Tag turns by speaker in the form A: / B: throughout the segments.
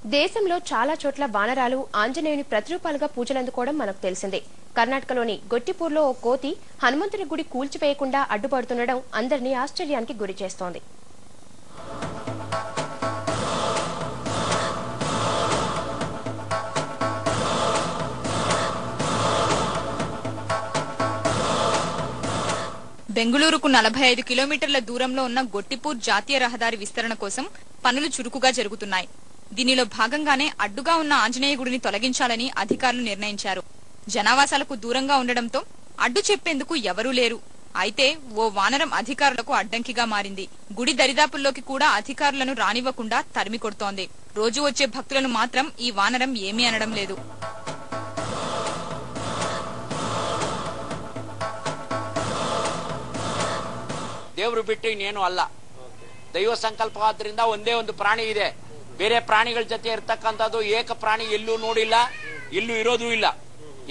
A: దేశంలో చాలా చోట్ల వానరాలు ఆంజనేయుని ప్రతిరూపాలుగా పూజలందుకోవడం మనకు తెలిసిందే. కర్ణాటకలోని గొట్టిపూర్లో ఓ కోతి హనుమంతుని గుడి కూల్చివేయకుండా అడ్డుపడుతుండడం అందరినీ ఆశ్చర్యానికి గురి చేస్తోంది.
B: బెంగళూరుకు 45 కిలోమీటర్ల దూరంలో ఉన్న గొట్టిపూర్ జాతీయ రహదారి విస్తరణ కోసం పనులు చురుకుగా జరుగుతున్నాయి. దీనిలో భాగంగానే అడ్డుగా ఉన్న ఆంజనేయ గుడిని తొలగించాలని అధికారులు నిర్ణయించారు. జనావాసాలకు దూరంగా ఉండడంతో అడ్డు చెప్పేందుకు ఎవరూ లేరు. అయితే ఓ వానరం అధికారులకు అడ్డంకిగా మారింది. గుడి దరిదాపుల్లోకి కూడా అధికారులను రానివ్వకుండా తరిమి కొడుతోంది. రోజు వచ్చే భక్తులను మాత్రం ఈ వానరం ఏమీ అనడం లేదు.
C: ದೇವರು ಬಿಟ್ಟು ಇನ್ನೇನು ಅಲ್ಲ. ದೈವ ಸಂಕಲ್ಪವಾದ್ರಿಂದ ಒಂದೇ ಒಂದು ಪ್ರಾಣಿ ಇದೆ. ಬೇರೆ ಪ್ರಾಣಿಗಳ ಜೊತೆ ಇರ್ತಕ್ಕಂಥದ್ದು ಏಕ ಪ್ರಾಣಿ ಎಲ್ಲೂ ನೋಡಿಲ್ಲ, ಎಲ್ಲೂ ಇರೋದು ಇಲ್ಲ.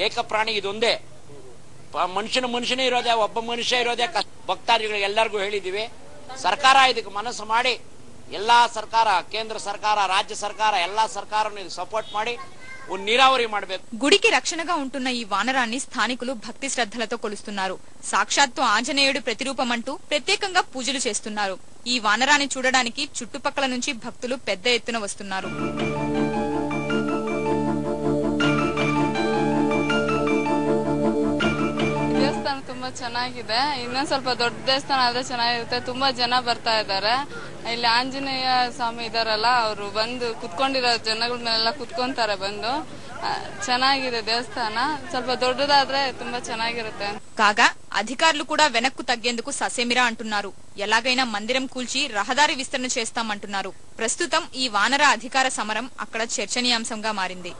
C: ಏಕ ಪ್ರಾಣಿ ಇದೊಂದೇ. ಮನುಷ್ಯನೇ ಇರೋದೇ, ಒಬ್ಬ ಮನುಷ್ಯ ಇರೋದೇ. ಭಕ್ತಾದಿಗಳಿಗೆ ಎಲ್ಲರಿಗೂ ಹೇಳಿದೀವಿ. ಸರ್ಕಾರ ಇದಕ್ಕೆ ಮನಸ್ಸು ಮಾಡಿ, ಎಲ್ಲಾ ಸರ್ಕಾರ, ಕೇಂದ್ರ ಸರ್ಕಾರ, ರಾಜ್ಯ ಸರ್ಕಾರ, ಎಲ್ಲಾ ಸರ್ಕಾರನು ಇದು ಸಪೋರ್ಟ್ ಮಾಡಿ నీరావరి ಮಾಡಬೇಕು.
B: గుడికి రక్షణగా ఉంటున్న ఈ వానరాన్ని స్థానికులు భక్తి శ్రద్ధలతో కొలుస్తున్నారు. సాక్షాత్తు ఆంజనేయుడు ప్రతిరూపమంటూ ప్రత్యేకంగా పూజలు చేస్తున్నారు. ఈ వానరాన్ని చూడడానికి చుట్టుపక్కల నుంచి భక్తులు పెద్ద ఎత్తున వస్తున్నారు.
D: ದೇವಸ್ಥಾನ ತುಂಬಾ ಚೆನ್ನಾಗಿದೆ. ಇನ್ನೊಂದ್ ಸ್ವಲ್ಪ ದೊಡ್ಡ ದೇವಸ್ಥಾನ ಆದ್ರೆ ಚೆನ್ನಾಗಿರುತ್ತೆ. ತುಂಬಾ ಜನ ಬರ್ತಾ ಇದ್ದಾರೆ. ಇಲ್ಲಿ ಆಂಜನೇಯ ಸ್ವಾಮಿ ಇದಾರಲ್ಲ, ಅವರು ಬಂದು ಕುತ್ಕೊಂಡಿರೋ ಜನಗಳ ಮೇಲೆಲ್ಲ ಕುತ್ಕೊಂತಾರೆ ಬಂದು. ಚೆನ್ನಾಗಿದೆ దేవస్థాన. ಸ್ವಲ್ಪ దొడ్డదాದ್ರೆ ತುಂಬಾ ಚೆನ್ನಾಗಿರುತ್ತೆ.
B: కాగా అధికారులు కూడా వెనక్కు తగ్గేందుకు ససేమిరా అంటున్నారు. ఎలాగైనా మందిరం కూల్చి రహదారి విస్తరణ చేస్తామంటున్నారు. ప్రస్తుతం ఈ వానర అధికార సమరం అక్కడ చర్చనీయాంశంగా మారింది.